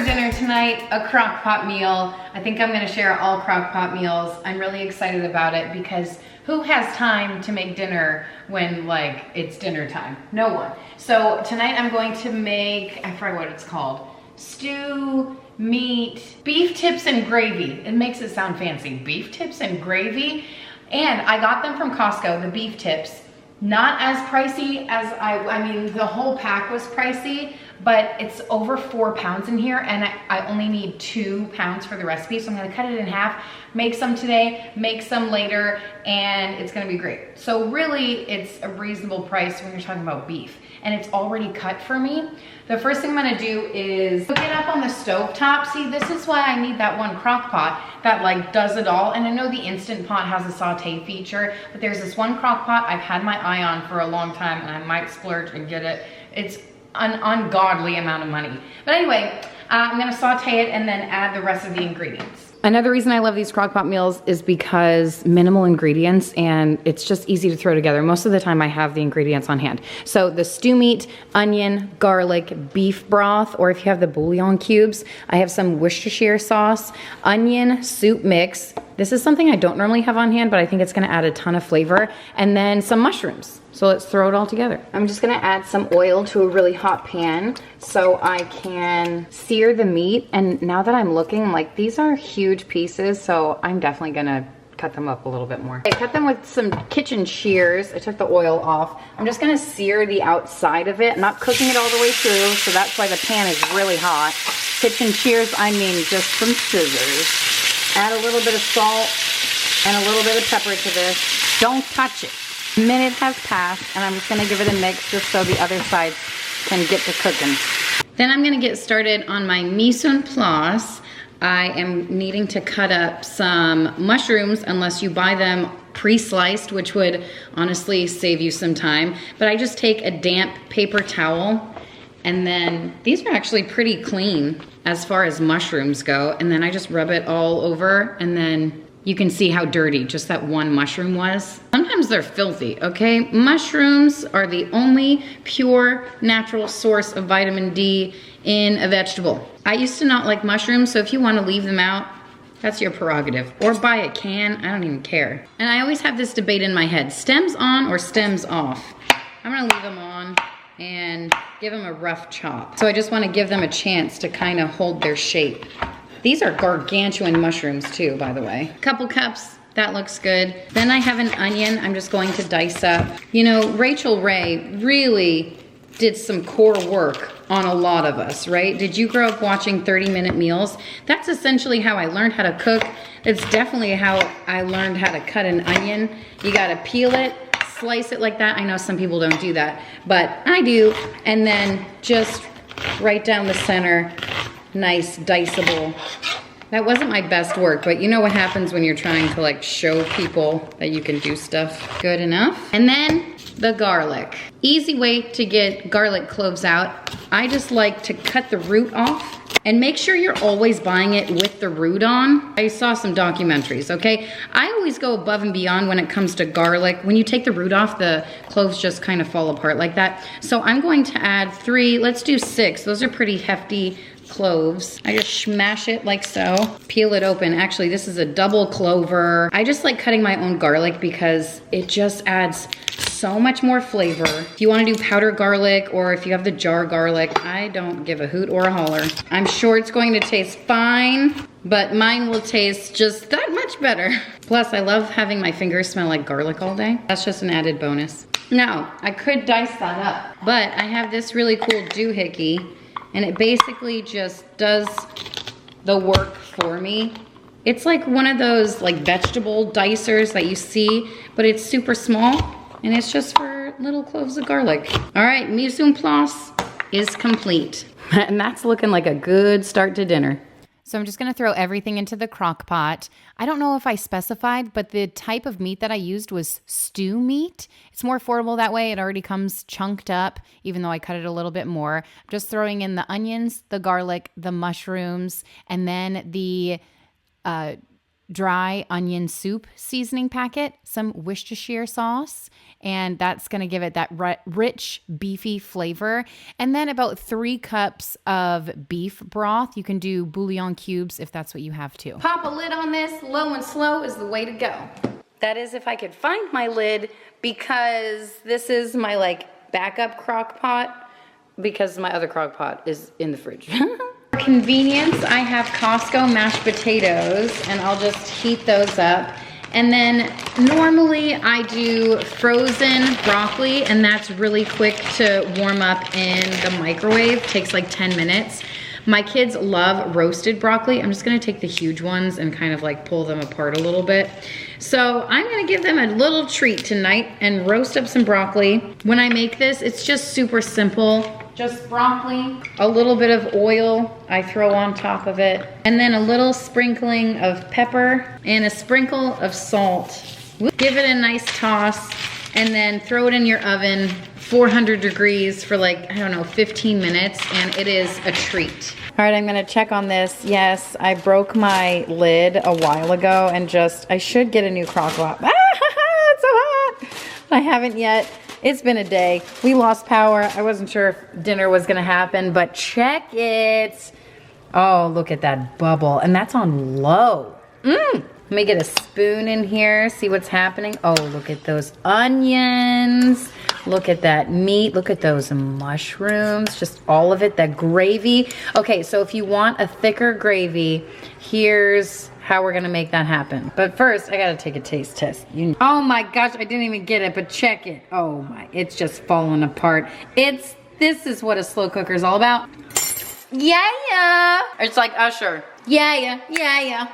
for dinner tonight, a crock pot meal. I think I'm gonna share all crock pot meals. I'm really excited about it because who has time to make dinner when like it's dinner time? No one. So tonight I'm going to make, I forgot what it's called, stew, meat, beef tips and gravy. It makes it sound fancy, beef tips and gravy. And I got them from Costco, the beef tips. Not as pricey as I mean, the whole pack was pricey, but it's over 4 pounds in here and I only need 2 pounds for the recipe. So I'm gonna cut it in half, make some today, make some later, and it's gonna be great. So really it's a reasonable price when you're talking about beef and it's already cut for me. The first thing I'm gonna do is cook it up on the stove top. See, this is why I need that one crock pot that like does it all. And I know the Instant Pot has a saute feature, but there's this one crock pot I've had my eye on for a long time and I might splurge and get it. It's an ungodly amount of money. But anyway, I'm gonna saute it and then add the rest of the ingredients. Another reason I love these crockpot meals is because minimal ingredients and it's just easy to throw together. Most of the time I have the ingredients on hand. So the stew meat, onion, garlic, beef broth, or if you have the bouillon cubes, I have some Worcestershire sauce, onion soup mix. This is something I don't normally have on hand, but I think it's gonna add a ton of flavor. And then some mushrooms. So let's throw it all together. I'm just gonna add some oil to a really hot pan so I can sear the meat. And now that I'm looking, like these are huge pieces, so I'm definitely gonna cut them up a little bit more. I cut them with some kitchen shears. I took the oil off. I'm just gonna sear the outside of it. I'm not cooking it all the way through, so that's why the pan is really hot. Kitchen shears, I mean just some scissors. Add a little bit of salt and a little bit of pepper to this. Don't touch it. A minute has passed and I'm just gonna give it a mix just so the other sides can get to cooking. Then I'm gonna get started on my mise en place. I am needing to cut up some mushrooms unless you buy them pre-sliced, which would honestly save you some time. But I just take a damp paper towel and then these are actually pretty clean as far as mushrooms go. And then I just rub it all over and then you can see how dirty just that one mushroom was. Sometimes they're filthy, okay? Mushrooms are the only pure natural source of vitamin D in a vegetable. I used to not like mushrooms, so if you want to leave them out, that's your prerogative. Or buy a can, I don't even care. And I always have this debate in my head, stems on or stems off? I'm gonna leave them on and give them a rough chop. So I just wanna give them a chance to kind of hold their shape. These are gargantuan mushrooms too, by the way. Couple cups, that looks good. Then I have an onion I'm just going to dice up. You know, Rachel Ray really did some core work on a lot of us, right? Did you grow up watching 30-minute meals? That's essentially how I learned how to cook. It's definitely how I learned how to cut an onion. You gotta peel it, slice it like that. I know some people don't do that, but I do. And then just right down the center, nice diceable. That wasn't my best work, but you know what happens when you're trying to like show people that you can do stuff good enough. And then the garlic. Easy way to get garlic cloves out. I just like to cut the root off and make sure you're always buying it with the root on. I saw some documentaries, okay? I always go above and beyond when it comes to garlic. When you take the root off, the cloves just kind of fall apart like that. So I'm going to add 3, let's do 6. Those are pretty hefty cloves. I just smash it like so, peel it open. Actually, this is a double clover. I just like cutting my own garlic because it just adds so much more flavor. If you want to do powdered garlic or if you have the jar garlic, I don't give a hoot or a holler. I'm sure it's going to taste fine, but mine will taste just that much better. Plus, I love having my fingers smell like garlic all day. That's just an added bonus. Now, I could dice that up, but I have this really cool doohickey and it basically just does the work for me. It's like one of those like vegetable dicers that you see, but it's super small and it's just for little cloves of garlic. All right, mise en place is complete. And that's looking like a good start to dinner. So I'm just gonna throw everything into the crock pot. I don't know if I specified, but the type of meat that I used was stew meat. It's more affordable that way. It already comes chunked up, even though I cut it a little bit more. I'm just throwing in the onions, the garlic, the mushrooms, and then the dry onion soup seasoning packet, some Worcestershire sauce, and that's going to give it that rich, beefy flavor. And then about 3 cups of beef broth. You can do bouillon cubes if that's what you have too. Pop a lid on this. Low and slow is the way to go. That is if I could find my lid, because this is my like backup crock pot, because my other crock pot is in the fridge. For convenience, I have Costco mashed potatoes, and I'll just heat those up. And then normally I do frozen broccoli, and that's really quick to warm up in the microwave. Takes like 10 minutes. My kids love roasted broccoli. I'm just gonna take the huge ones and kind of like pull them apart a little bit. So I'm gonna give them a little treat tonight and roast up some broccoli. When I make this, it's just super simple. Just broccoli, a little bit of oil I throw on top of it, and then a little sprinkling of pepper and a sprinkle of salt. Give it a nice toss, and then throw it in your oven, 400 degrees for like, I don't know, 15 minutes, and it is a treat. All right, I'm gonna check on this. Yes, I broke my lid a while ago, and I should get a new crock pot. Ah, it's so hot. I haven't yet. It's been a day. We lost power. I wasn't sure if dinner was gonna happen, but check it. Oh, look at that bubble. And that's on low. Let me get a spoon in here, see what's happening. Oh, look at those onions. Look at that meat. Look at those mushrooms. Just all of it, that gravy. Okay, so if you want a thicker gravy, here's how we're gonna make that happen. But first, I gotta take a taste test. Oh my gosh, I didn't even get it, but check it. Oh my, it's just falling apart. This is what a slow cooker is all about. Yeah. It's like Usher. Yeah.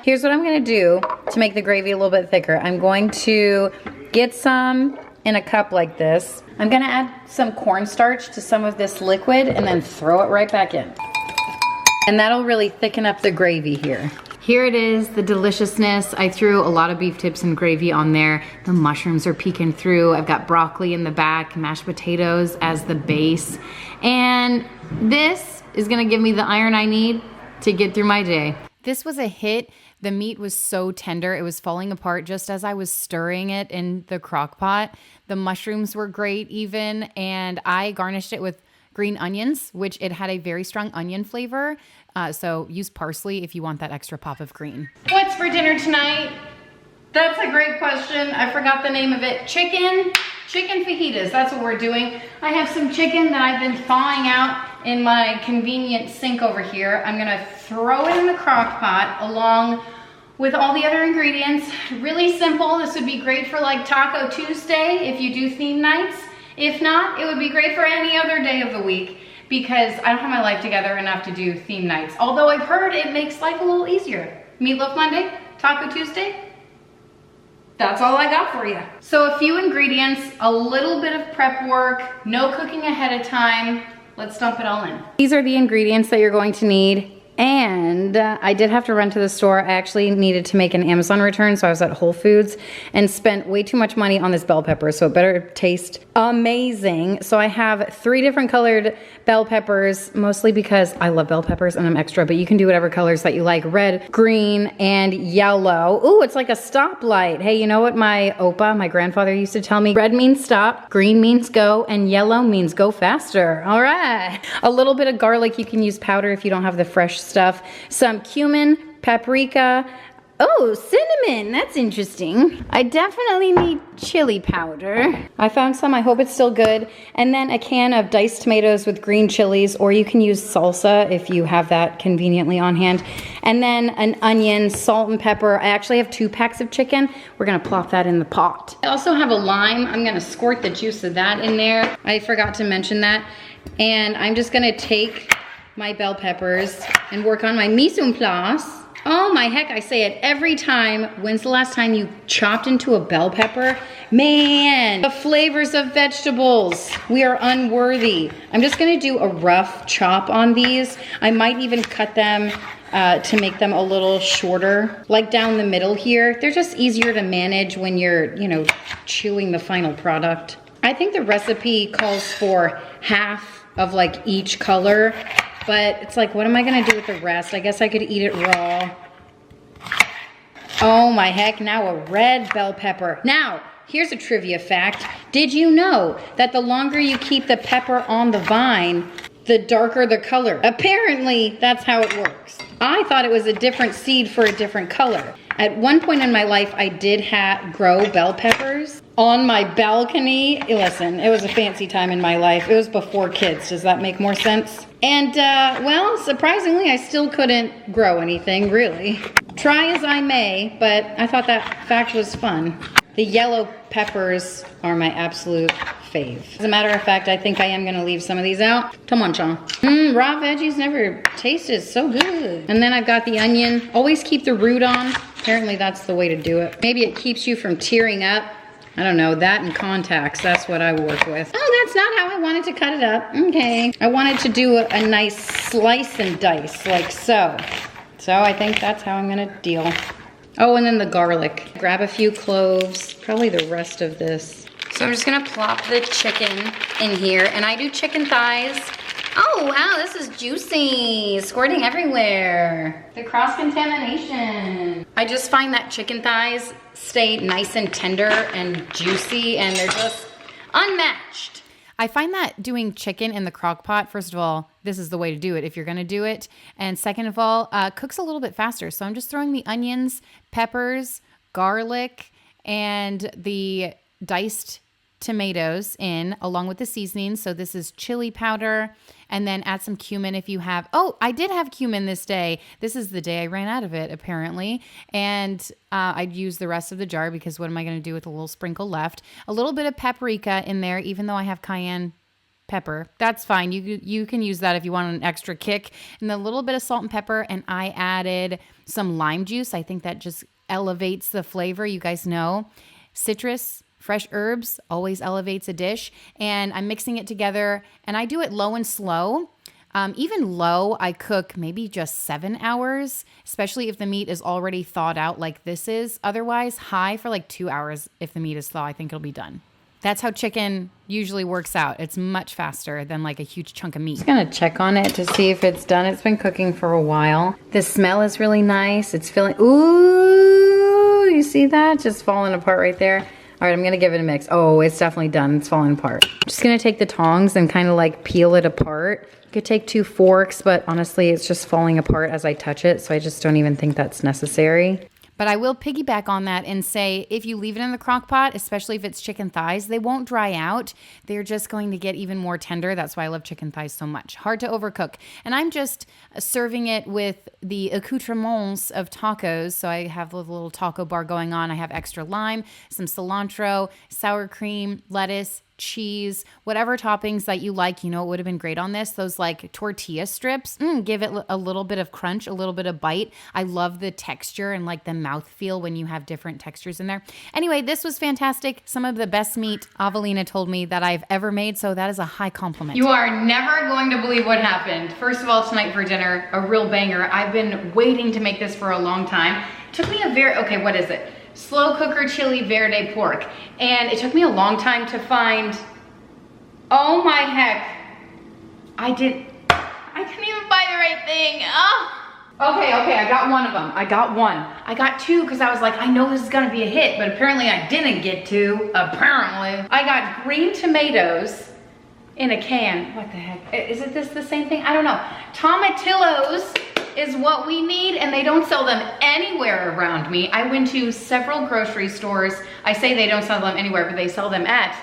Here's what I'm gonna do to make the gravy a little bit thicker. I'm going to get some in a cup like this. I'm gonna add some cornstarch to some of this liquid and then throw it right back in. And that'll really thicken up the gravy here. Here it is, the deliciousness. I threw a lot of beef tips and gravy on there. The mushrooms are peeking through. I've got broccoli in the back, mashed potatoes as the base. And this is gonna give me the iron I need to get through my day. This was a hit. The meat was so tender. It was falling apart just as I was stirring it in the crock pot. The mushrooms were great even, and I garnished it with green onions, which it had a very strong onion flavor. So use parsley if you want that extra pop of green. What's for dinner tonight? That's a great question. I forgot the name of it. Chicken fajitas, that's what we're doing. I have some chicken that I've been thawing out in my convenient sink over here. I'm gonna throw it in the crock pot along with all the other ingredients. Really simple. This would be great for like Taco Tuesday if you do theme nights. If not, it would be great for any other day of the week, because I don't have my life together enough to do theme nights. Although I've heard it makes life a little easier. Meatloaf Monday, Taco Tuesday, that's all I got for you. So a few ingredients, a little bit of prep work, no cooking ahead of time. Let's dump it all in. These are the ingredients that you're going to need. And I did have to run to the store. I actually needed to make an Amazon return, so I was at Whole Foods and spent way too much money on this bell pepper, so it better taste amazing. So I have 3 different colored bell peppers, mostly because I love bell peppers and I'm extra, but you can do whatever colors that you like. Red, green, and yellow. Ooh, it's like a stoplight. Hey, you know what my grandfather used to tell me? Red means stop, green means go, and yellow means go faster. All right. A little bit of garlic. You can use powder if you don't have the fresh stuff. Some cumin, paprika. Oh, cinnamon, that's interesting. I definitely need chili powder. I found some, I hope it's still good. And then a can of diced tomatoes with green chilies, or you can use salsa if you have that conveniently on hand. And then an onion, salt and pepper. I actually have 2 packs of chicken. We're gonna plop that in the pot. I also have a lime. I'm gonna squirt the juice of that in there. I forgot to mention that. And I'm just gonna take my bell peppers and work on my mise en place. Oh my heck, I say it every time. When's the last time you chopped into a bell pepper? Man, the flavors of vegetables. We are unworthy. I'm just gonna do a rough chop on these. I might even cut them to make them a little shorter, like down the middle here. They're just easier to manage when you're, chewing the final product. I think the recipe calls for half of like each color, but it's like, what am I gonna do with the rest? I guess I could eat it raw. Oh my heck, now a red bell pepper. Now, here's a trivia fact. Did you know that the longer you keep the pepper on the vine, the darker the color? Apparently, that's how it works. I thought it was a different seed for a different color. At one point in my life, I did grow bell peppers on my balcony. Listen, it was a fancy time in my life. It was before kids. Does that make more sense? And, well, surprisingly, I still couldn't grow anything, really. Try as I may, but I thought that fact was fun. The yellow peppers are my absolute fave. As a matter of fact, I think I am gonna leave some of these out. Come on, Sean. Raw veggies never tasted so good. And then I've got the onion. Always keep the root on. Apparently that's the way to do it. Maybe it keeps you from tearing up. I don't know, that and contacts, that's what I work with. Oh, that's not how I wanted to cut it up. Okay. I wanted to do a nice slice and dice, like so. So I think that's how I'm gonna deal. Oh, and then the garlic. Grab a few cloves, probably the rest of this. So I'm just gonna plop the chicken in here, and I do chicken thighs. Oh, wow, this is juicy, squirting everywhere. The cross-contamination. I just find that chicken thighs stay nice and tender and juicy, and they're just unmatched. I find that doing chicken in the crock pot, first of all, this is the way to do it if you're going to do it. And second of all, cooks a little bit faster. So I'm just throwing the onions, peppers, garlic, and the diced tomatoes in along with the seasoning. So this is chili powder, and then add some cumin if you have. Oh, I did have cumin this day. This is the day I ran out of it, apparently. And I'd use the rest of the jar because what am I going to do with a little sprinkle left? A little bit of paprika in there, even though I have cayenne pepper. That's fine. You can use that if you want an extra kick. And a little bit of salt and pepper. And I added some lime juice. I think that just elevates the flavor. You guys know. Citrus, fresh herbs always elevates a dish. And I'm mixing it together, and I do it low and slow. Even low, I cook maybe just 7 hours, especially if the meat is already thawed out like this is. Otherwise, high for like 2 hours. If the meat is thawed, I think it'll be done. That's how chicken usually works out. It's much faster than like a huge chunk of meat. Just gonna check on it to see if it's done. It's been cooking for a while. The smell is really nice. It's feeling, ooh, you see that? Just falling apart right there. All right, I'm gonna give it a mix. Oh, it's definitely done. It's falling apart. I'm just gonna take the tongs and kind of like peel it apart. You could take 2 forks, but honestly, it's just falling apart as I touch it, so I just don't even think that's necessary. But I will piggyback on that and say, if you leave it in the crock pot, especially if it's chicken thighs, they won't dry out. They're just going to get even more tender. That's why I love chicken thighs so much. Hard to overcook. And I'm just serving it with the accoutrements of tacos. So I have a little taco bar going on. I have extra lime, some cilantro, sour cream, lettuce, cheese, whatever toppings that you like. You know, it would have been great on this. Those like tortilla strips, give it a little bit of crunch, a little bit of bite. I love the texture and like the mouthfeel when you have different textures in there. Anyway, this was fantastic. Some of the best meat, Avelina told me, that I've ever made. So that is a high compliment. You are never going to believe what happened. First of all, tonight for dinner, a real banger. I've been waiting to make this for a long time. It took me okay, what is it? Slow cooker chili verde pork. And it took me a long time to find, oh my heck. I couldn't even buy the right thing. Oh. Okay, I got one of them. I got one. I got 2 because I was like, I know this is gonna be a hit, but apparently I didn't get 2, apparently. I got green tomatoes in a can. What the heck? Is it the same thing? I don't know. Tomatillos is what we need, and they don't sell them anywhere around me. I went to several grocery stores. I say they don't sell them anywhere, but they sell them at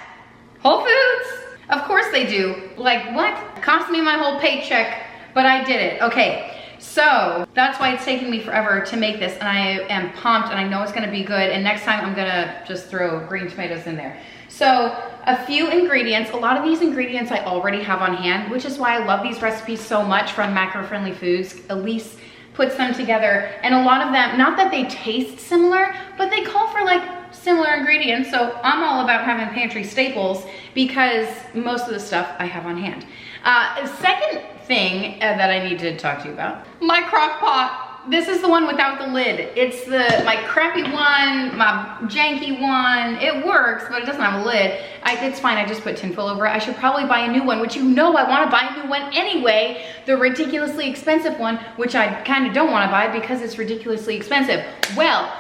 Whole Foods. Of course they do. Like what? It cost me my whole paycheck, but I did it. Okay, so that's why it's taking me forever to make this, and I am pumped, and I know it's gonna be good, and next time I'm gonna just throw green tomatoes in there. So a few ingredients. A lot of these ingredients I already have on hand, which is why I love these recipes so much from Macro-Friendly Foods. Elise puts them together, and a lot of them, not that they taste similar, but they call for like similar ingredients. So I'm all about having pantry staples because most of the stuff I have on hand. Second thing that I need to talk to you about, my crock pot. This is the one without the lid. It's my crappy one, my janky one. It works, but it doesn't have a lid. It's fine, I just put tinfoil over it. I should probably buy a new one, which you know I wanna buy a new one anyway. The ridiculously expensive one, which I kinda don't wanna buy because it's ridiculously expensive. Well,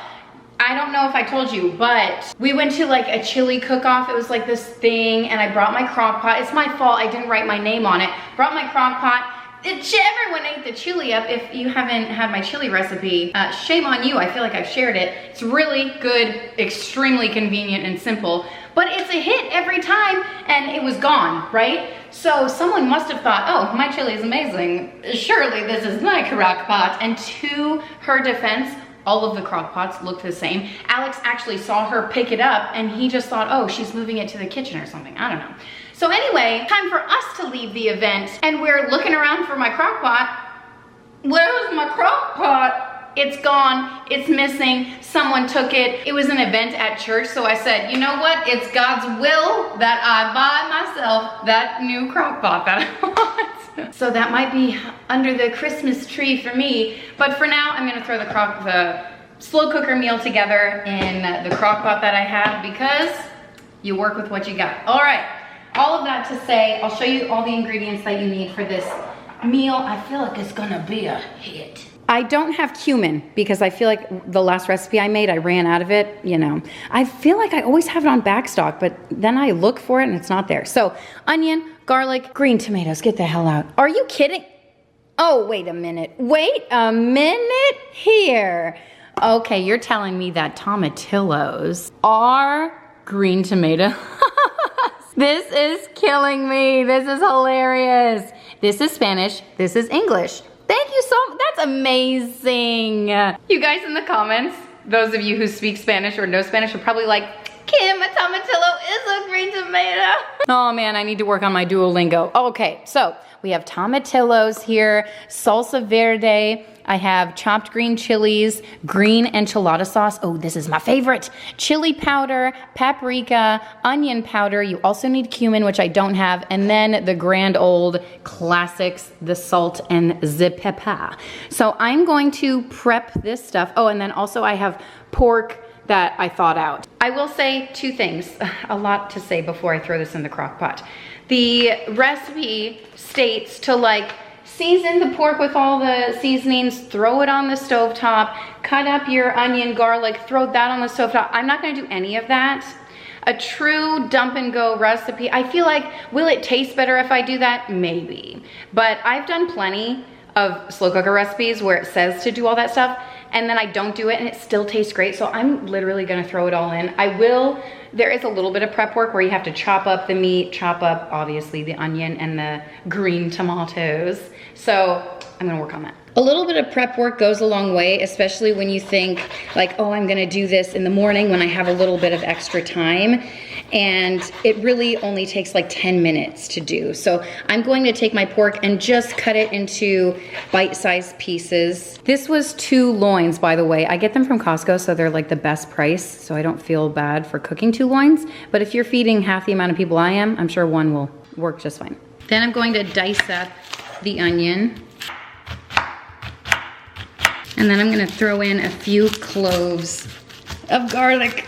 I don't know if I told you, but we went to like a chili cook-off. It was like this thing, and I brought my crock pot. It's my fault, I didn't write my name on it. Brought my crock pot. Everyone ate the chili up. If you haven't had my chili recipe, shame on you. I feel like I've shared it. It's really good, extremely convenient and simple, but it's a hit every time, and it was gone, right? So someone must have thought, oh, my chili is amazing. Surely this is my crock pot. And to her defense, all of the crock pots looked the same. Alex actually saw her pick it up, and he just thought, oh, she's moving it to the kitchen or something. I don't know. So anyway, time for us to leave the event, and we're looking around for my crock pot. Where's my crock pot? It's gone, it's missing, someone took it. It was an event at church, so I said, you know what? It's God's will that I buy myself that new crock pot that I want. So that might be under the Christmas tree for me, but for now, I'm gonna throw the slow cooker meal together in the crock pot that I have, because you work with what you got. All right. All of that to say, I'll show you all the ingredients that you need for this meal. I feel like it's gonna be a hit. I don't have cumin because I feel like the last recipe I made, I ran out of it, you know. I feel like I always have it on backstock, but then I look for it and it's not there. So onion, garlic, green tomatoes, get the hell out. Are you kidding? Oh, wait a minute. Wait a minute here. Okay, you're telling me that tomatillos are green tomatoes. This is killing me. This is hilarious. This is Spanish. This is English. Thank you so much. That's amazing. You guys in the comments, those of you who speak Spanish or know Spanish are probably like, Kim, a tomatillo is a green tomato. Oh man, I need to work on my Duolingo. Okay, so we have tomatillos here, salsa verde. I have chopped green chilies, green enchilada sauce. Oh, this is my favorite. Chili powder, paprika, onion powder. You also need cumin, which I don't have. And then the grand old classics, the salt and the pepper. So I'm going to prep this stuff. Oh, and then also I have pork that I thawed out. I will say two things, a lot to say before I throw this in the crock pot. The recipe states to like season the pork with all the seasonings, throw it on the stovetop, cut up your onion, garlic, throw that on the stovetop. I'm not gonna do any of that. A true dump and go recipe, I feel like, will it taste better if I do that? Maybe. But I've done plenty of slow cooker recipes where it says to do all that stuff, and then I don't do it and it still tastes great. So I'm literally gonna throw it all in. There is a little bit of prep work where you have to chop up the meat, chop up obviously the onion and the green tomatoes. So I'm gonna work on that. A little bit of prep work goes a long way, especially when you think like, oh, I'm gonna do this in the morning when I have a little bit of extra time. And it really only takes like 10 minutes to do. So I'm going to take my pork and just cut it into bite-sized pieces. This was 2 loins, by the way. I get them from Costco, so they're like the best price, so I don't feel bad for cooking 2 loins. But if you're feeding half the amount of people I am, I'm sure 1 will work just fine. Then I'm going to dice up the onion. And then I'm gonna throw in a few cloves of garlic.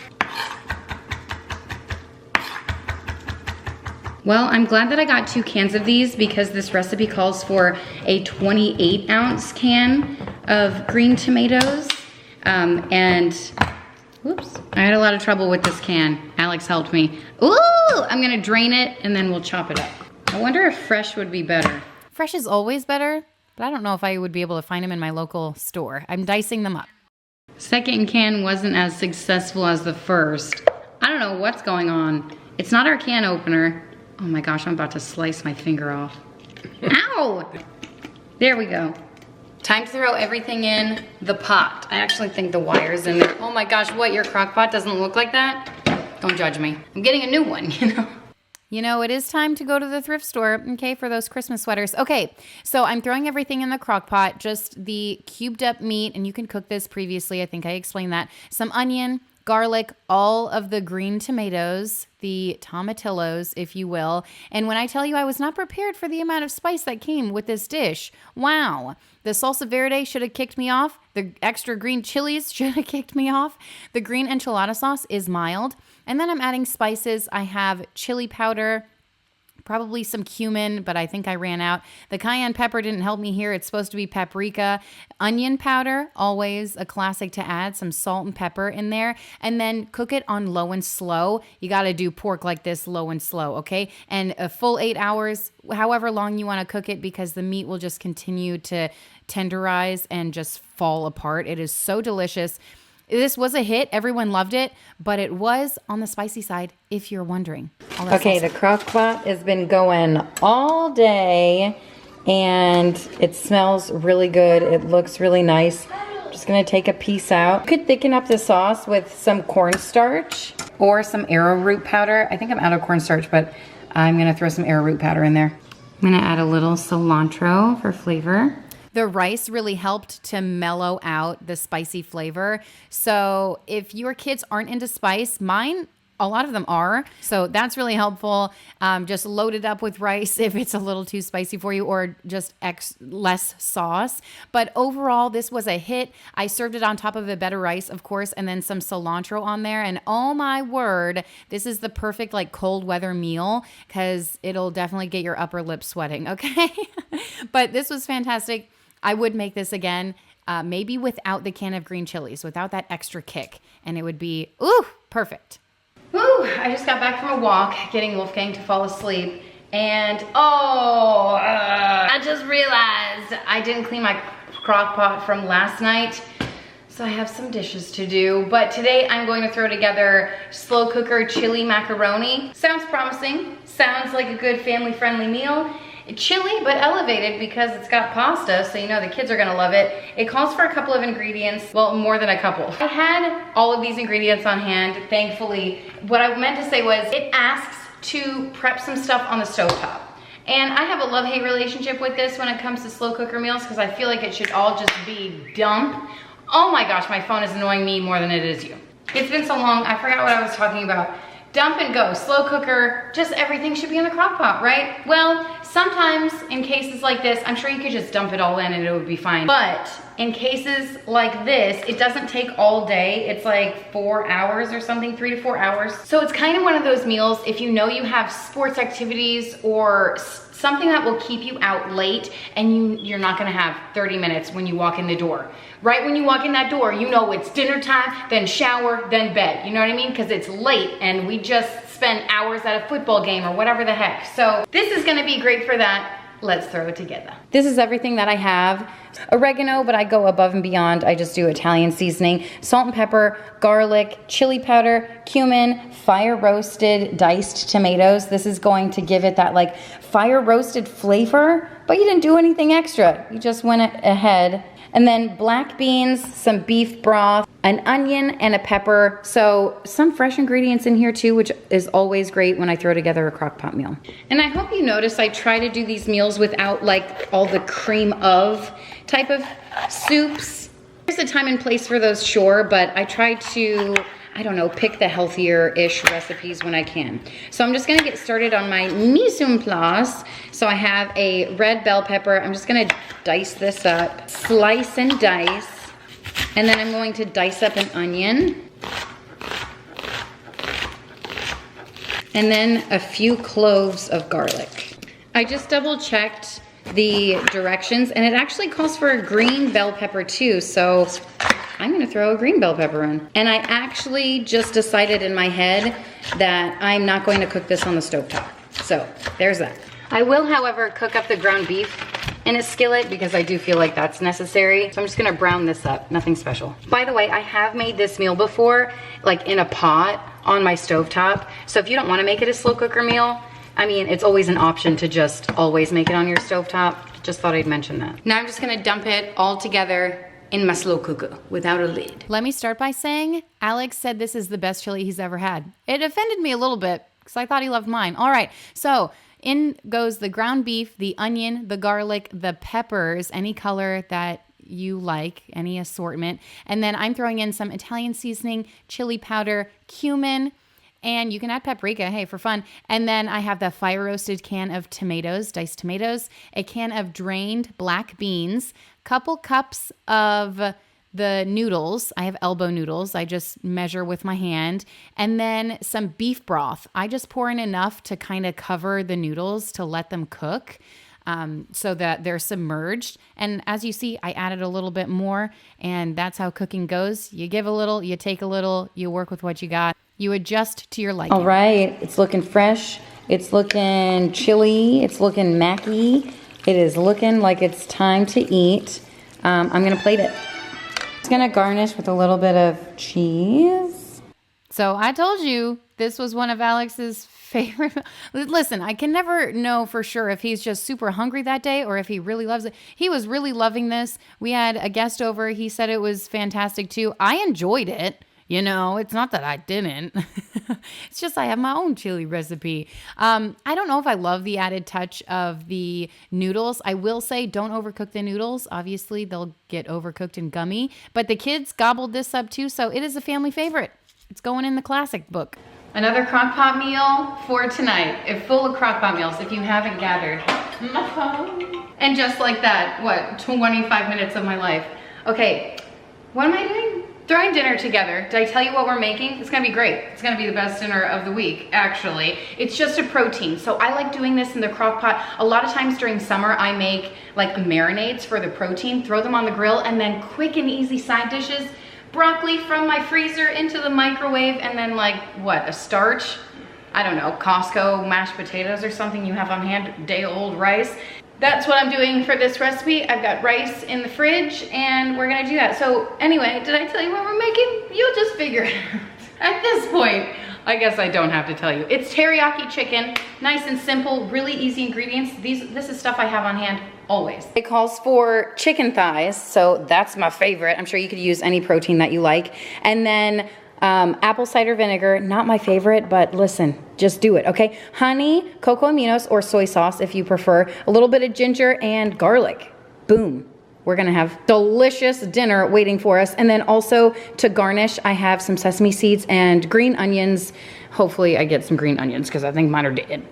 Well, I'm glad that I got 2 cans of these because this recipe calls for a 28-ounce can of green tomatoes. Whoops, I had a lot of trouble with this can. Alex helped me. Ooh, I'm gonna drain it and then we'll chop it up. I wonder if fresh would be better. Fresh is always better, but I don't know if I would be able to find them in my local store. I'm dicing them up. Second can wasn't as successful as the first. I don't know what's going on. It's not our can opener. Oh my gosh, I'm about to slice my finger off. Ow! There we go. Time to throw everything in the pot. I actually think the wire's in there. Oh my gosh, what, your crock pot doesn't look like that? Don't judge me. I'm getting a new one, you know? You know, it is time to go to the thrift store, okay, for those Christmas sweaters. Okay, so I'm throwing everything in the crock pot, just the cubed up meat, and you can cook this previously. I think I explained that. Some onion, garlic, all of the green tomatoes, the tomatillos, if you will. And when I tell you I was not prepared for the amount of spice that came with this dish, wow. The salsa verde should have kicked me off. The extra green chilies should have kicked me off. The green enchilada sauce is mild. And then I'm adding spices. I have chili powder, probably some cumin, but I think I ran out. The cayenne pepper didn't help me here. It's supposed to be paprika. Onion powder, always a classic to add. Some salt and pepper in there. And then cook it on low and slow. You got to do pork like this, low and slow, okay? And a full 8 hours, however long you want to cook it, because the meat will just continue to tenderize and just fall apart. It is so delicious. This was a hit. Everyone loved it, but it was on the spicy side, if you're wondering. Okay, the crock pot has been going all day, and it smells really good. It looks really nice. I'm just gonna take a piece out. You could thicken up the sauce with some cornstarch or some arrowroot powder. I think I'm out of cornstarch, but I'm gonna throw some arrowroot powder in there. I'm gonna add a little cilantro for flavor. The rice really helped to mellow out the spicy flavor. So if your kids aren't into spice, mine, a lot of them are. So that's really helpful. Just load it up with rice if it's a little too spicy for you, or just less sauce. But overall, this was a hit. I served it on top of a bed of rice, of course, and then some cilantro on there. And oh my word, this is the perfect like cold weather meal, because it'll definitely get your upper lip sweating, okay? But this was fantastic. I would make this again, maybe without the can of green chilies, without that extra kick, and it would be, ooh, perfect. Woo, I just got back from a walk, getting Wolfgang to fall asleep, and I just realized I didn't clean my crock pot from last night, so I have some dishes to do. But today I'm going to throw together slow cooker chili macaroni. Sounds promising, sounds like a good family-friendly meal. Chili, but elevated because it's got pasta, so you know the kids are gonna love it. It calls for a couple of ingredients, well, more than a couple. I had all of these ingredients on hand, thankfully. What I meant to say was, it asks to prep some stuff on the stovetop. And I have a love-hate relationship with this when it comes to slow cooker meals, because I feel like it should all just be dump. Oh my gosh, my phone is annoying me more than it is you. It's been so long, I forgot what I was talking about. Dump and go, slow cooker, just everything should be in the crock pot, right? Well, sometimes in cases like this, I'm sure you could just dump it all in and it would be fine. But in cases like this, it doesn't take all day. It's like 4 hours or something, 3 to 4 hours. So it's kind of one of those meals, if you know you have sports activities or something that will keep you out late, and you're not gonna have 30 minutes when you walk in the door. Right when you walk in that door, you know it's dinner time, then shower, then bed. You know what I mean? Because it's late and we just spent hours at a football game or whatever the heck. So this is gonna be great for that. Let's throw it together. This is everything that I have. Oregano, but I go above and beyond. I just do Italian seasoning, salt and pepper, garlic, chili powder, cumin, fire roasted diced tomatoes. This is going to give it that like fire roasted flavor, but you didn't do anything extra. You just went ahead. And then black beans, some beef broth, an onion, and a pepper. So some fresh ingredients in here too, which is always great when I throw together a crock pot meal. And I hope you notice I try to do these meals without like all the cream of type of soups. There's a time and place for those, sure, but I try to, I don't know, pick the healthier-ish recipes when I can. So I'm just gonna get started on my mise en place. So I have a red bell pepper. I'm just gonna dice this up, slice and dice, and then I'm going to dice up an onion. And then a few cloves of garlic. I just double checked the directions, and it actually calls for a green bell pepper too, so I'm gonna throw a green bell pepper in. And I actually just decided in my head that I'm not going to cook this on the stovetop. So there's that. I will, however, cook up the ground beef in a skillet because I do feel like that's necessary. So I'm just gonna brown this up, nothing special. By the way, I have made this meal before, like in a pot on my stovetop. So if you don't wanna make it a slow cooker meal, I mean, it's always an option to just always make it on your stovetop. Just thought I'd mention that. Now I'm just gonna dump it all together in my slow cooker without a lid. Let me start by saying, Alex said this is the best chili he's ever had. It offended me a little bit because I thought he loved mine. All right, so in goes the ground beef, the onion, the garlic, the peppers, any color that you like, any assortment. And then I'm throwing in some Italian seasoning, chili powder, cumin, and you can add paprika, hey, for fun. And then I have the fire roasted can of tomatoes, diced tomatoes, a can of drained black beans, couple cups of the noodles. I have elbow noodles. I just measure with my hand. And then some beef broth. I just pour in enough to kind of cover the noodles to let them cook. So that they're submerged. And as you see, I added a little bit more, and that's how cooking goes. You give a little, you take a little, you work with what you got. You adjust to your liking. All right, it's looking fresh. It's looking chilly. It's looking macky. It is looking like it's time to eat. I'm gonna plate it. It's gonna garnish with a little bit of cheese. So I told you this was one of Alex's favorite. Listen, I can never know for sure if he's just super hungry that day or if he really loves it. He was really loving this. We had a guest over. He said it was fantastic too. I enjoyed it. You know, it's not that I didn't. It's just I have my own chili recipe. I don't know if I love the added touch of the noodles. I will say don't overcook the noodles. Obviously, they'll get overcooked and gummy. But the kids gobbled this up too, so it is a family favorite. It's going in the classic book. Another crock pot meal for tonight. It's full of crock pot meals if you haven't gathered. And just like that, what, 25 minutes of my life. Okay, what am I doing? Throwing dinner together. Did I tell you what we're making? It's gonna be great. It's gonna be the best dinner of the week, actually. It's just a protein. So I like doing this in the crock pot. A lot of times during summer, I make like marinades for the protein, throw them on the grill, and then quick and easy side dishes. Broccoli from my freezer into the microwave, and then like, what, a starch? I don't know, Costco mashed potatoes or something you have on hand, day-old rice. That's what I'm doing for this recipe. I've got rice in the fridge, and we're gonna do that. So anyway, did I tell you what we're making? You'll just figure it out. At this point, I guess I don't have to tell you. It's teriyaki chicken, nice and simple, really easy ingredients. This is stuff I have on hand always. It calls for chicken thighs, so that's my favorite. I'm sure you could use any protein that you like. And then apple cider vinegar, not my favorite, but listen, just do it, okay? Honey, cocoa aminos, or soy sauce if you prefer, a little bit of ginger and garlic. Boom. We're gonna have delicious dinner waiting for us. And then also to garnish, I have some sesame seeds and green onions. Hopefully I get some green onions because I think mine are dead.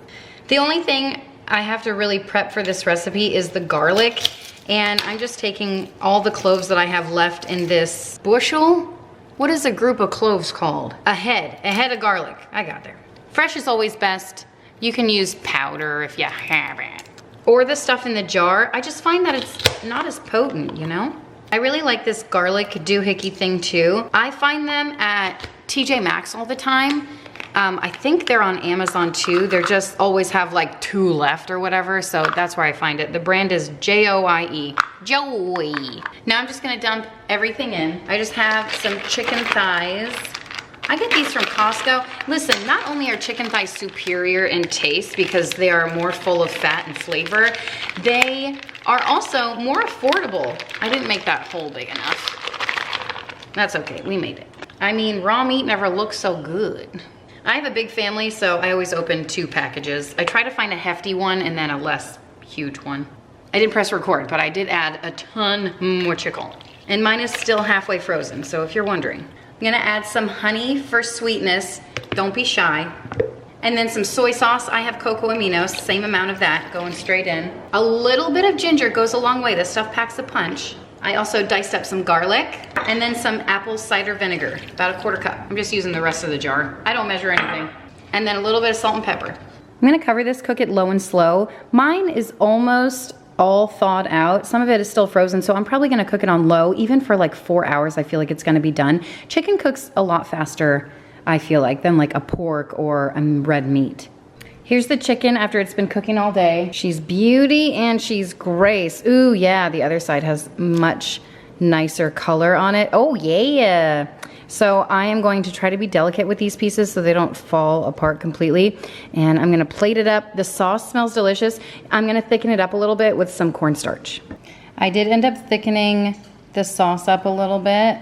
The only thing I have to really prep for this recipe is the garlic. And I'm just taking all the cloves that I have left in this bushel. What is a group of cloves called? A head of garlic. I got there. Fresh is always best. You can use powder if you have it. Or the stuff in the jar. I just find that it's not as potent, you know? I really like this garlic doohickey thing too. I find them at TJ Maxx all the time. I think they're on Amazon too. They just always have like 2 left or whatever, so that's where I find it. The brand is Joye. Joy. Now I'm just gonna dump everything in. I just have some chicken thighs. I get these from Costco. Listen, not only are chicken thighs superior in taste because they are more full of fat and flavor, they are also more affordable. I didn't make that hole big enough. That's okay, we made it. I mean, raw meat never looks so good. I have a big family, so I always open 2 packages. I try to find a hefty one and then a less huge one. I didn't press record, but I did add a ton more chicken. And mine is still halfway frozen, so if you're wondering. I'm gonna add some honey for sweetness. Don't be shy. And then some soy sauce. I have cocoa aminos, same amount of that going straight in. A little bit of ginger goes a long way. This stuff packs a punch. I also diced up some garlic and then some apple cider vinegar, about a 1/4 cup. I'm just using the rest of the jar. I don't measure anything. And then a little bit of salt and pepper. I'm gonna cover this, cook it low and slow. Mine is almost all thawed out. Some of it is still frozen, so I'm probably gonna cook it on low. Even for like 4 hours, I feel like it's gonna be done. Chicken cooks a lot faster, I feel like, than like a pork or a red meat. Here's the chicken after it's been cooking all day. She's beauty and she's grace. Ooh, yeah, the other side has much nicer color on it. Oh, yeah. So I am going to try to be delicate with these pieces so they don't fall apart completely. And I'm gonna plate it up. The sauce smells delicious. I'm gonna thicken it up a little bit with some cornstarch. I did end up thickening the sauce up a little bit.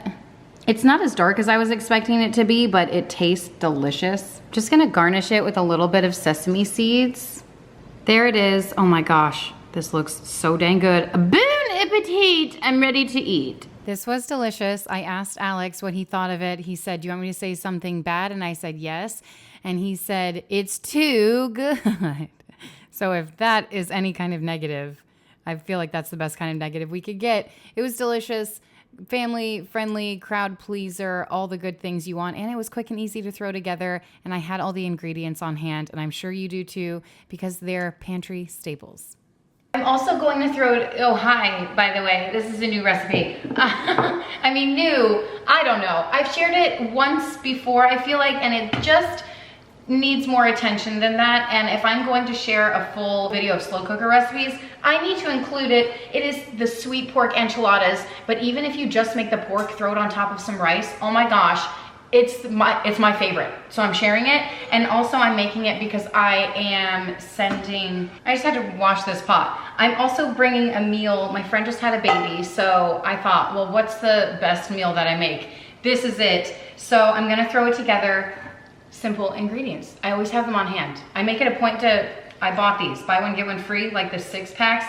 It's not as dark as I was expecting it to be, but it tastes delicious. Just gonna garnish it with a little bit of sesame seeds. There it is. Oh my gosh, this looks so dang good. Bon appetit, I'm ready to eat. This was delicious. I asked Alex what he thought of it. He said, "Do you want me to say something bad?" And I said, "Yes." And he said, "It's too good." So if that is any kind of negative, I feel like that's the best kind of negative we could get. It was delicious. family friendly, crowd pleaser, all the good things you want. And it was quick and easy to throw together. And I had all the ingredients on hand, and I'm sure you do too, because they're pantry staples. I'm also going to throw, oh hi, by the way, this is a new recipe. I mean new, I don't know. I've shared it once before, I feel like, and it just needs more attention than that. And if I'm going to share a full video of slow cooker recipes, I need to include it. It is the sweet pork enchiladas, but even if you just make the pork, throw it on top of some rice, oh my gosh, it's my favorite. So I'm sharing it. And also I'm making it because I am sending, I just had to wash this pot. I'm also bringing a meal. My friend just had a baby. So I thought, well, what's the best meal that I make? This is it. So I'm gonna throw it together. Simple ingredients. I always have them on hand. I make it a point to, I bought these, buy one, get one free, like the 6-packs.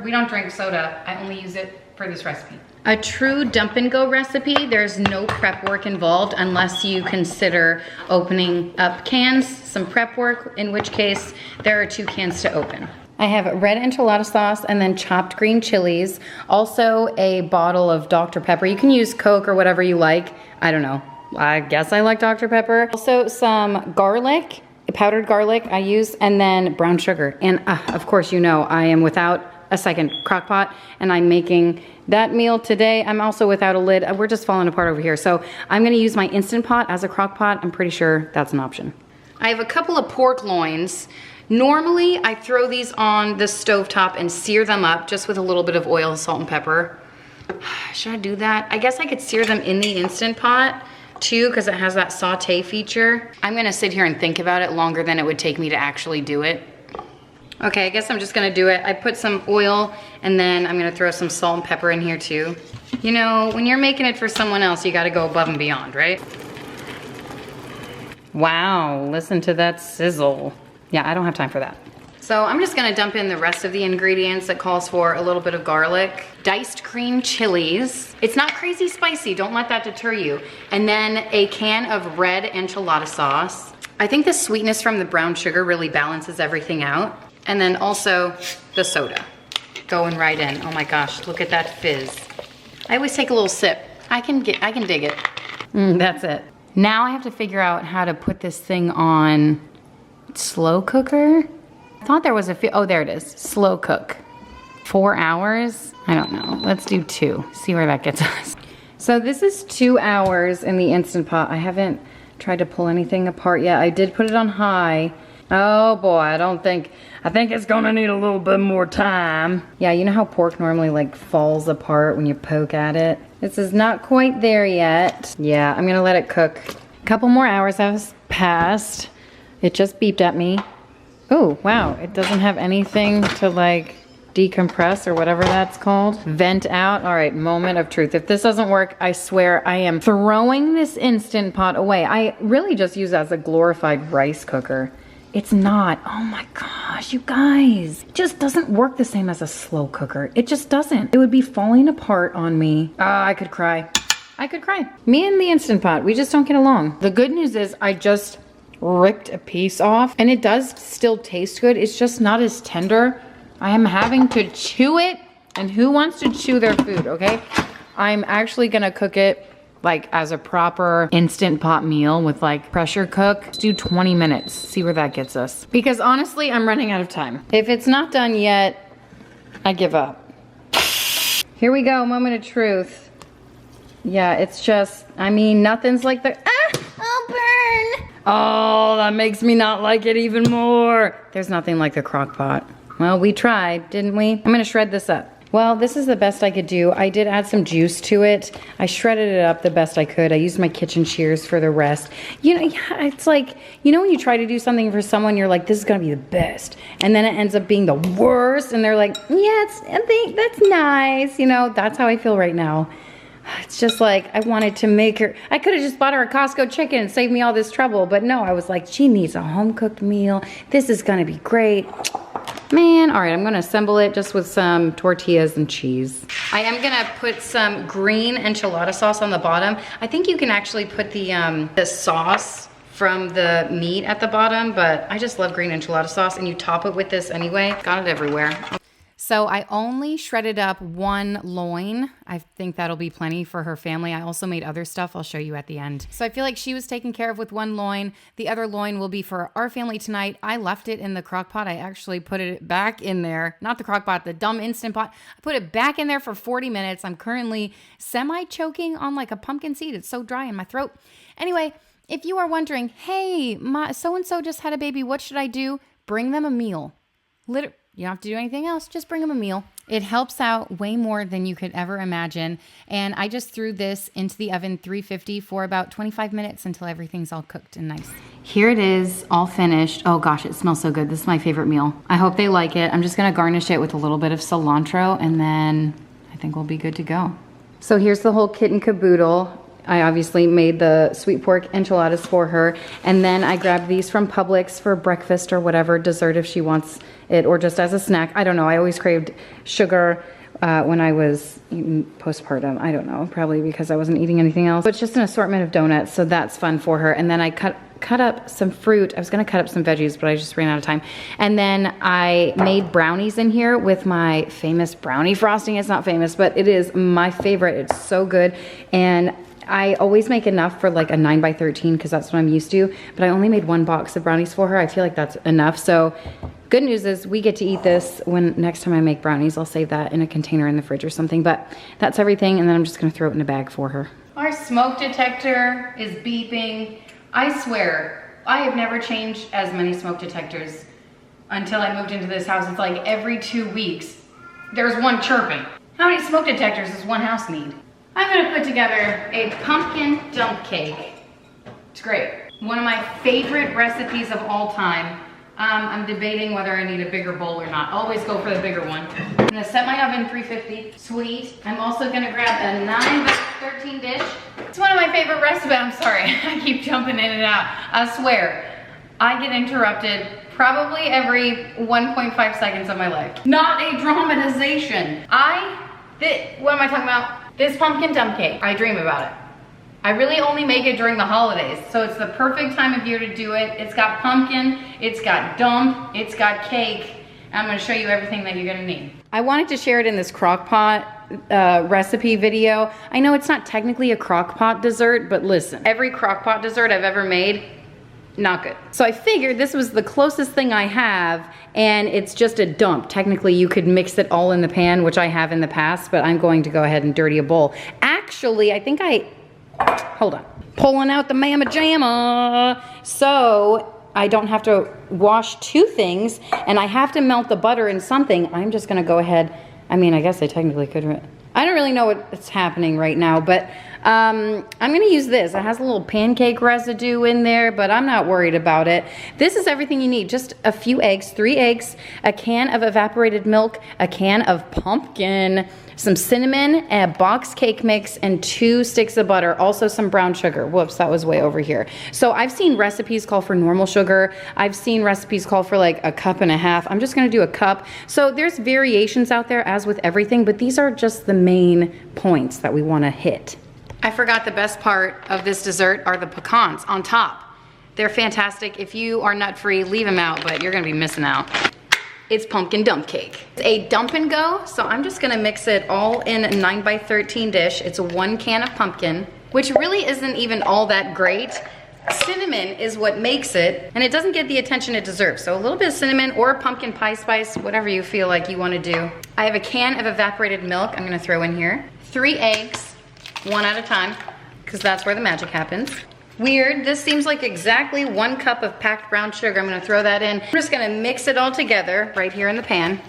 We don't drink soda. I only use it for this recipe. A true dump and go recipe, there's no prep work involved unless you consider opening up cans, some prep work, in which case there are 2 cans to open. I have red enchilada sauce and then chopped green chilies. Also a bottle of Dr. Pepper. You can use Coke or whatever you like. I don't know. I guess I like Dr. Pepper. Also some garlic, powdered garlic I use, and then brown sugar. And of course, you know, I am without a second crock pot, and I'm making that meal today. I'm also without a lid. We're just falling apart over here. So I'm gonna use my Instant Pot as a crock pot. I'm pretty sure that's an option. I have a couple of pork loins. Normally, I throw these on the stovetop and sear them up just with a little bit of oil, salt, and pepper. Should I do that? I guess I could sear them in the Instant Pot too, because it has that saute feature. I'm gonna sit here and think about it longer than it would take me to actually do it. Okay, I guess I'm just gonna do it. I put some oil and then I'm gonna throw some salt and pepper in here too. You know, when you're making it for someone else, you gotta go above and beyond, right? Wow, listen to that sizzle. Yeah, I don't have time for that. So I'm just gonna dump in the rest of the ingredients. That calls for a little bit of garlic, diced green chilies. It's not crazy spicy, don't let that deter you. And then a can of red enchilada sauce. I think the sweetness from the brown sugar really balances everything out. And then also the soda, going right in. Oh my gosh, look at that fizz. I always take a little sip. I can dig it. That's it. Now I have to figure out how to put this thing on slow cooker. I thought there was oh, there it is, slow cook. 4 hours? I don't know, let's do 2, see where that gets us. So this is 2 hours in the Instant Pot. I haven't tried to pull anything apart yet. I did put it on high. Oh boy, I think it's gonna need a little bit more time. Yeah, you know how pork normally like falls apart when you poke at it? This is not quite there yet. Yeah, I'm gonna let it cook. A couple more hours have passed. It just beeped at me. Oh, wow, it doesn't have anything to like decompress or whatever that's called. Vent out. All right, moment of truth. If this doesn't work, I swear I am throwing this Instant Pot away. I really just use it as a glorified rice cooker. It's not. Oh my gosh, you guys. It just doesn't work the same as a slow cooker. It just doesn't. It would be falling apart on me. I could cry. I could cry. Me and the Instant Pot, we just don't get along. The good news is I just ripped a piece off and it does still taste good. It's just not as tender. I am having to chew it, and who wants to chew their food, okay? I'm actually gonna cook it like as a proper Instant Pot meal with like pressure cook. Let's do 20 minutes, see where that gets us. Because honestly, I'm running out of time. If it's not done yet, I give up. Here we go, moment of truth. Yeah, it's just, I mean, nothing's like the, I'll burn. Oh, that makes me not like it even more. There's nothing like the crock pot. Well, we tried, didn't we? I'm gonna shred this up. Well, this is the best I could do. I did add some juice to it. I shredded it up the best I could. I used my kitchen shears for the rest. You know, yeah, it's like, you know when you try to do something for someone, you're like, this is gonna be the best. And then it ends up being the worst, and they're like, yeah, that's nice. You know, that's how I feel right now. It's just like, I wanted to make her, I could have just bought her a Costco chicken and saved me all this trouble, but no, I was like, she needs a home-cooked meal. This is gonna be great. Man, all right, I'm gonna assemble it just with some tortillas and cheese. I am gonna put some green enchilada sauce on the bottom. I think you can actually put the sauce from the meat at the bottom, but I just love green enchilada sauce, and you top it with this anyway. Got it everywhere. So I only shredded up one loin. I think that'll be plenty for her family. I also made other stuff I'll show you at the end. So I feel like she was taken care of with one loin. The other loin will be for our family tonight. I left it in the crock pot. I actually put it back in there. Not the crock pot, the dumb Instant Pot. I put it back in there for 40 minutes. I'm currently semi-choking on like a pumpkin seed. It's so dry in my throat. Anyway, if you are wondering, hey, my so-and-so just had a baby, what should I do? Bring them a meal. You don't have to do anything else. Just bring them a meal. It helps out way more than you could ever imagine. And I just threw this into the oven 350 for about 25 minutes until everything's all cooked and nice. Here it is, all finished. Oh gosh, it smells so good. This is my favorite meal. I hope they like it. I'm just gonna garnish it with a little bit of cilantro and then I think we'll be good to go. So here's the whole kit and caboodle. I obviously made the sweet pork enchiladas for her. And then I grabbed these from Publix for breakfast or whatever, dessert if she wants it, or just as a snack. I don't know. I always craved sugar when I was postpartum. I don't know, probably because I wasn't eating anything else. But it's just an assortment of donuts, so that's fun for her. And then I cut up some fruit. I was gonna cut up some veggies, but I just ran out of time. And then I made brownies in here with my famous brownie frosting. It's not famous, but it is my favorite. It's so good. And I always make enough for like a 9x13 because that's what I'm used to, but I only made one box of brownies for her. I feel like that's enough. So good news is we get to eat this when next time I make brownies. I'll save that in a container in the fridge or something, but that's everything. And then I'm just gonna throw it in a bag for her. Our smoke detector is beeping. I swear, I have never changed as many smoke detectors until I moved into this house. It's like every 2 weeks, there's one chirping. How many smoke detectors does one house need? I'm gonna put together a pumpkin dump cake. It's great. One of my favorite recipes of all time. I'm debating whether I need a bigger bowl or not. Always go for the bigger one. I'm gonna set my oven 350. Sweet. I'm also gonna grab a 9x13 dish. It's one of my favorite recipes. I'm sorry, I keep jumping in and out. I swear, I get interrupted probably every 1.5 seconds of my life. Not a dramatization. What am I talking about? This pumpkin dump cake, I dream about it. I really only make it during the holidays, so it's the perfect time of year to do it. It's got pumpkin, it's got dump, it's got cake. I'm gonna show you everything that you're gonna need. I wanted to share it in this crock pot recipe video. I know it's not technically a crock pot dessert, but listen, every crock pot dessert I've ever made, not good. So I figured this was the closest thing I have, and it's just a dump. Technically, you could mix it all in the pan, which I have in the past, but I'm going to go ahead and dirty a bowl. Actually, I think hold on. Pulling out the mamma jamma. So I don't have to wash two things, and I have to melt the butter in something. I'm just gonna go ahead. I mean, I guess I technically could. I don't really know what's happening right now, but I'm gonna use this. It has a little pancake residue in there, but I'm not worried about it. This is everything you need. Just a few eggs, 3 eggs, a can of evaporated milk, a can of pumpkin, some cinnamon, a box cake mix, and 2 sticks of butter. Also some brown sugar. Whoops, that was way over here. So I've seen recipes call for normal sugar. I've seen recipes call for like 1.5 cups. I'm just gonna do a cup. So there's variations out there as with everything, but these are just the main points that we wanna hit. I forgot the best part of this dessert are the pecans on top. They're fantastic. If you are nut free, leave them out, but you're gonna be missing out. It's pumpkin dump cake. It's a dump and go, so I'm just gonna mix it all in a 9x13 dish. It's 1 can of pumpkin, which really isn't even all that great. Cinnamon is what makes it, and it doesn't get the attention it deserves. So a little bit of cinnamon or pumpkin pie spice, whatever you feel like you wanna do. I have a can of evaporated milk I'm gonna throw in here. 3 eggs. 1 at a time, because that's where the magic happens. Weird, this seems like exactly 1 cup of packed brown sugar. I'm gonna throw that in. I'm just gonna mix it all together right here in the pan.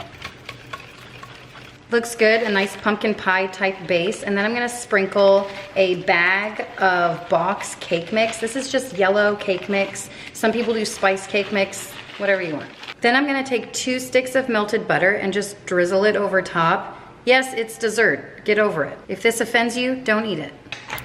Looks good, a nice pumpkin pie type base. And then I'm gonna sprinkle a bag of box cake mix. This is just yellow cake mix. Some people do spice cake mix, whatever you want. Then I'm gonna take 2 sticks of melted butter and just drizzle it over top. Yes, it's dessert. Get over it. If this offends you, don't eat it.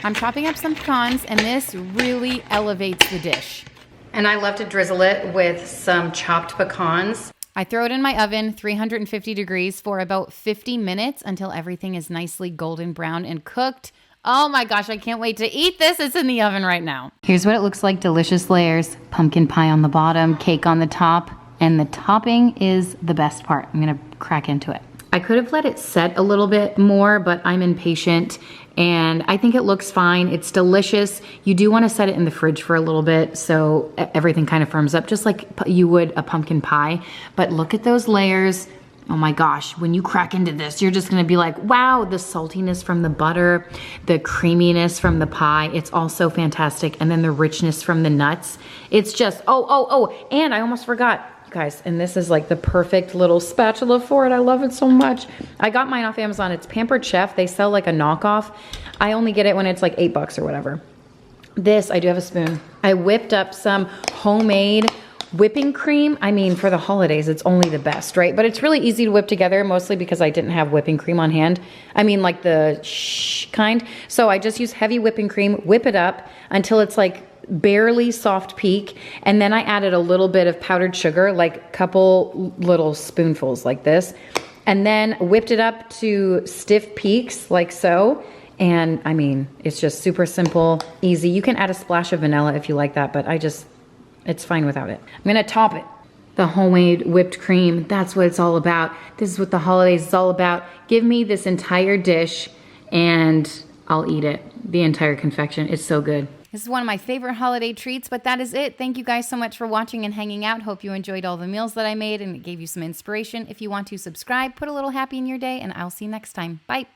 I'm chopping up some pecans, and this really elevates the dish. And I love to drizzle it with some chopped pecans. I throw it in my oven, 350 degrees, for about 50 minutes until everything is nicely golden brown and cooked. Oh my gosh, I can't wait to eat this. It's in the oven right now. Here's what it looks like. Delicious layers. Pumpkin pie on the bottom, cake on the top, and the topping is the best part. I'm gonna crack into it. I could have let it set a little bit more, but I'm impatient and I think it looks fine. It's delicious. You do want to set it in the fridge for a little bit so everything kind of firms up, just like you would a pumpkin pie. But look at those layers. Oh my gosh, when you crack into this, you're just gonna be like, wow, the saltiness from the butter, the creaminess from the pie, it's all so fantastic. And then the richness from the nuts. It's just, and I almost forgot, guys, and this is like the perfect little spatula for it. I love it so much. I got mine off Amazon. It's Pampered Chef. They sell like a knockoff. I only get it when it's like $8 or whatever. This, I do have a spoon. I whipped up some homemade whipping cream. I mean, for the holidays, it's only the best, right? But it's really easy to whip together, mostly because I didn't have whipping cream on hand. I mean, like the kind. So I just use heavy whipping cream, whip it up until it's like barely soft peak. And then I added a little bit of powdered sugar, like a couple little spoonfuls like this. And then whipped it up to stiff peaks like so. And I mean, it's just super simple, easy. You can add a splash of vanilla if you like that, but it's fine without it. I'm gonna top it. The homemade whipped cream, that's what it's all about. This is what the holidays is all about. Give me this entire dish and I'll eat it. The entire confection, it's so good. This is one of my favorite holiday treats, but that is it. Thank you guys so much for watching and hanging out. Hope you enjoyed all the meals that I made and it gave you some inspiration. If you want to subscribe, put a little happy in your day, and I'll see you next time. Bye.